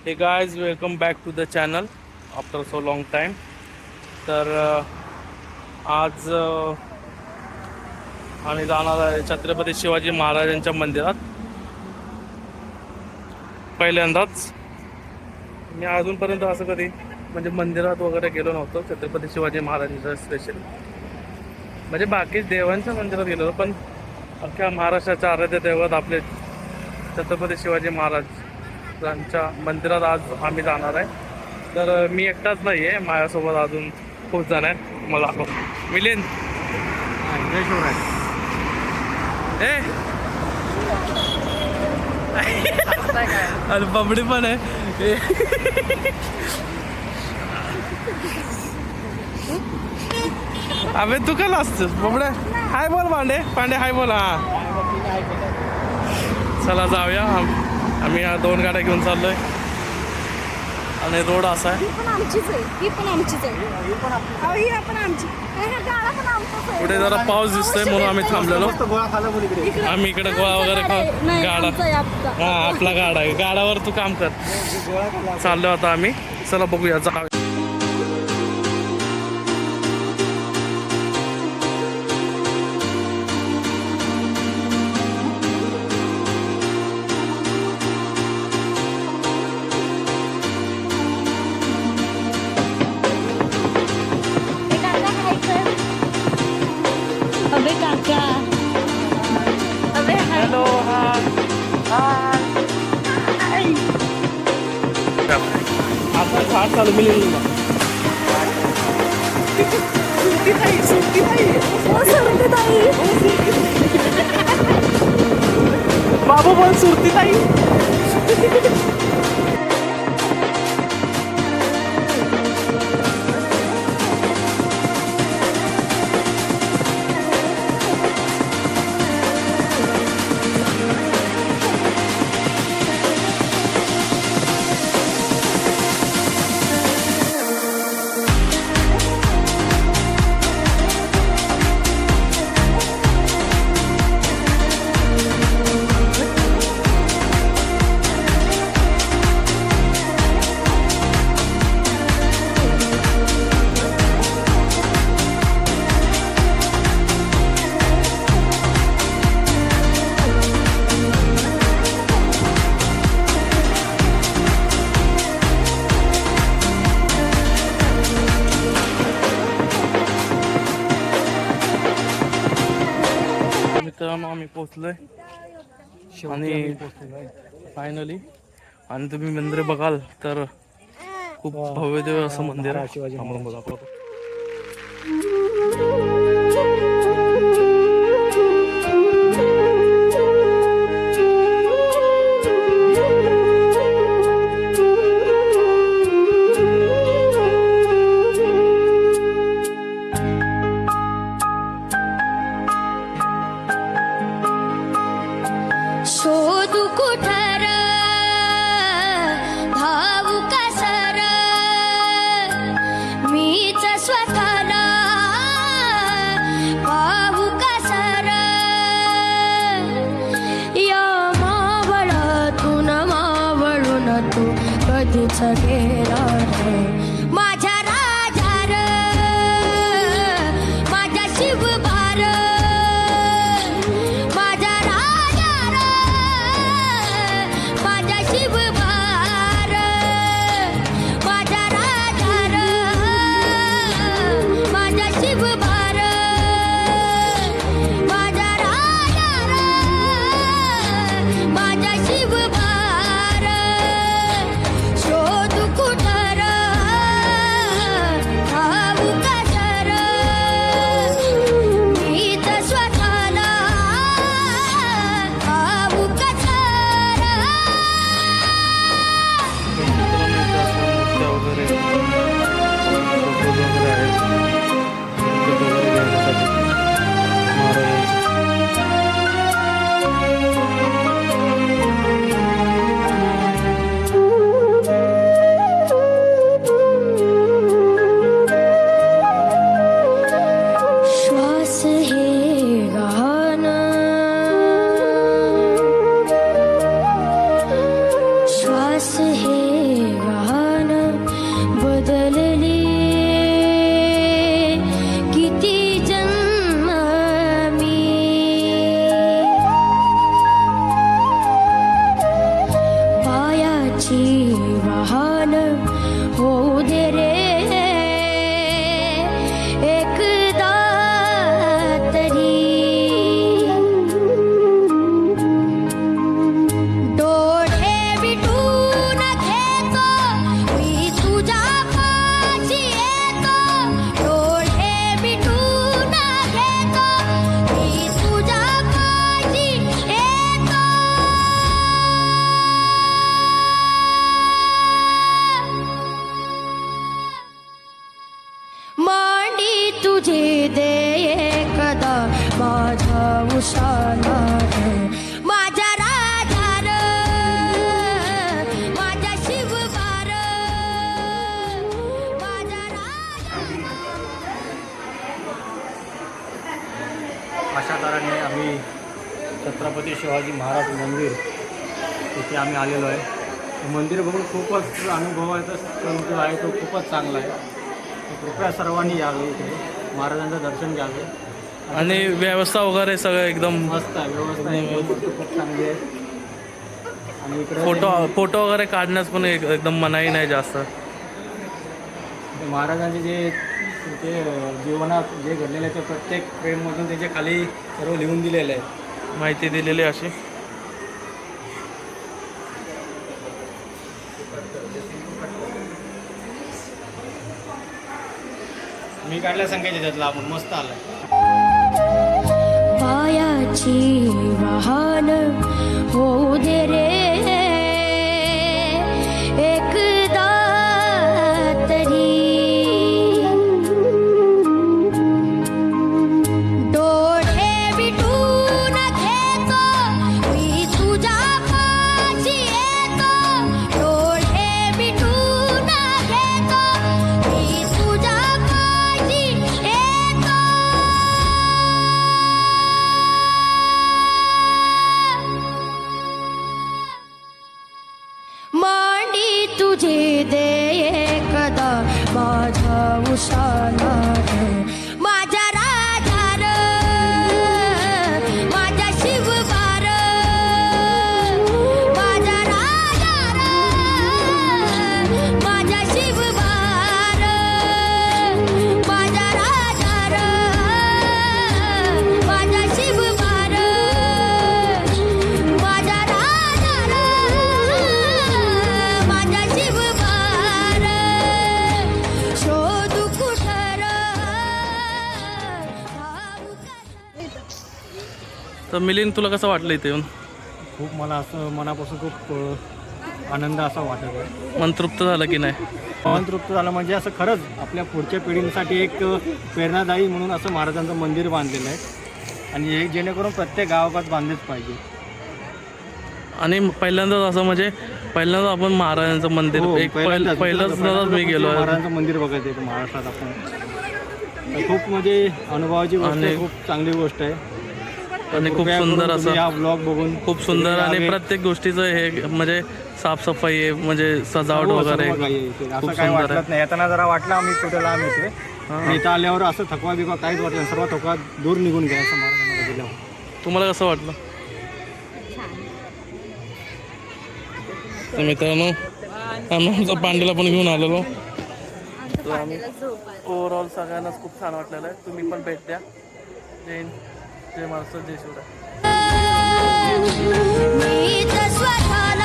हे guys welcome back to the channel after so long time. तर आज आम्ही जाणार आहे छत्रपती शिवाजी महाराजांच्या मंदिरात. पहिल्यांदाच मी अजूनपर्यंत असं कधी म्हणजे मंदिरात वगैरे गेलो नव्हतो. छत्रपती शिवाजी महाराजांचं स्पेशल म्हणजे बाकी देवांच्या मंदिरात गेलो, पण अख्ख्या महाराष्ट्राच्या आराध्य दैवत आपले छत्रपती शिवाजी महाराजांच्या मंदिरात आज आम्ही जाणार आहे. तर मी एकटाच नाही आहे, माझ्यासोबत अजून खूप जण आहेत. मला मिलिंद ए अरे बबडी पण आहे. अबे तू का असतोस बबड्या? हाय बोल पांडे. पांडे हाय बोल. हा चला जाऊया. आम्ही या 2 गाड्या घेऊन चाललोय आणि रोड असा आहे. पुढे जरा पाऊस दिसतोय म्हणून आम्ही थांबलेलो. आम्ही इकडे गोळा वगैरे गाडा. हा आपला गाडा आहे. गाडावर तू काम कर. चाललो आता आम्ही. चला बघूया जाऊया. हॅलो. आता झाड चालू मिळेल. बाबू बोल सुरती ताई. मित्रांनो आम्ही पोचलोय आणि फायनली. आणि तुम्ही मंदिर बघाल तर खूप भव्य दिव्य असं मंदिर आहे. शोधू कुठर भाऊ कसर मीच स्वतःला भाऊ कसर या मावळातून मावळून तू कधीच गेला माझ्या राजार माझ्या शिवभार शोधू कुठर तुझी दे एकदा माझ्या उशाला रे. माझ्या राजा र माझ्या शिवबार माझ्या राजा. अशा तऱ्हेने आम्ही छत्रपती शिवाजी महाराज मंदिर इथे आम्ही आलेलो आहे. मंदिर बघून खूपच अनुभव आहे तो खूपच चांगला आहे. कृपया सर्वांनी यावे इथे महाराजांचं दर्शन घ्यावे. आणि व्यवस्था वगैरे सगळं एकदम मस्त आहे, व्यवस्था आहे, खूप चांगली आहे. आणि इकडे फोटो वगैरे काढण्यास पण एकदम मनाई नाही जास्त. महाराजांचे जे ते जीवनात जे घडलेलं आहे ते प्रत्येक फ्रेममधून त्याच्या खाली सर्व लिहून दिलेलं आहे, माहिती दिलेली अशी. मी काढल्या सांगायचे त्यातला आपण मस्त आला. पायाची वाहन होऊ दे रे एकदा तरी. डोळे मिटून घेतो मी तुझ्या पाशी येतो. डोळे मिटून घेतो मी तुझ्या पाशी येतो. मांडी तुझी दे एकदा माझ्या उशाला रे. माझ्या राजा र माझ्या शिवबार माझ्या राजा र माझ्या शिवबार माझ्या राजा र माझ्या शिवबार माझ्या राजा र माझ्या शिवबार. शोधू कुठं र धावू कसं. तर मिलिंद, तुला कसं वाटलं इथे येऊन? खूप मला असं मनापासून खूप आनंद असा वाटत आहे. मन तृप्त झालं की नाही? मन तृप्त झालं म्हणजे असं खरंच आपल्या पुढच्या पिढींसाठी एक प्रेरणादायी म्हणून असं महाराजांचं मंदिर बांधलेलं आहे. आणि हे जेणेकरून प्रत्येक गावात बांधलेच पाहिजे. आणि पहिल्यांदाच असं म्हणजे पहिल्यांदा आपण महाराजांचं मंदिर हो, पहिल्यांदाच मी गेलो आहे. महाराजांचं मंदिर बघायचं आहे महाराष्ट्रात आपण. तर खूप म्हणजे अनुभवाची गोष्ट आहे, खूप चांगली गोष्ट आहे. आणि खूप कृपया करून सुंदर तुम्ही असं हा ब्लॉग बघून खूप सुंदर आणि यावे. प्रत्येक गोष्टीचं हे म्हणजे साफसफाई आहे, म्हणजे सजावट सर्व वगैरे काही आहे इथे. असं खूप काही सुंदर वाटलं आहे. नाही. येताना जरा वाटलं आम्ही कुठे लांब येतोय. हां. इथं आल्यावर असं थकवा बिकवा काहीच वाटलं नाही. सर्व थकवा दूर निघून गेला असं महाराजांना गेल्यावर. तुम्हाला कसं वाटलं? तर मित्रांनो, आम्ही आमचा पांडेला पण घेऊन आलेलो. तर आम्ही ओव्हरऑल सगळ्यांनाच खूप छान वाटलेलं आहे. तुम्ही पण भेट द्या. जय हिंद, जय महाराष्ट्र, जय शिवराय. मी तर स्वतःला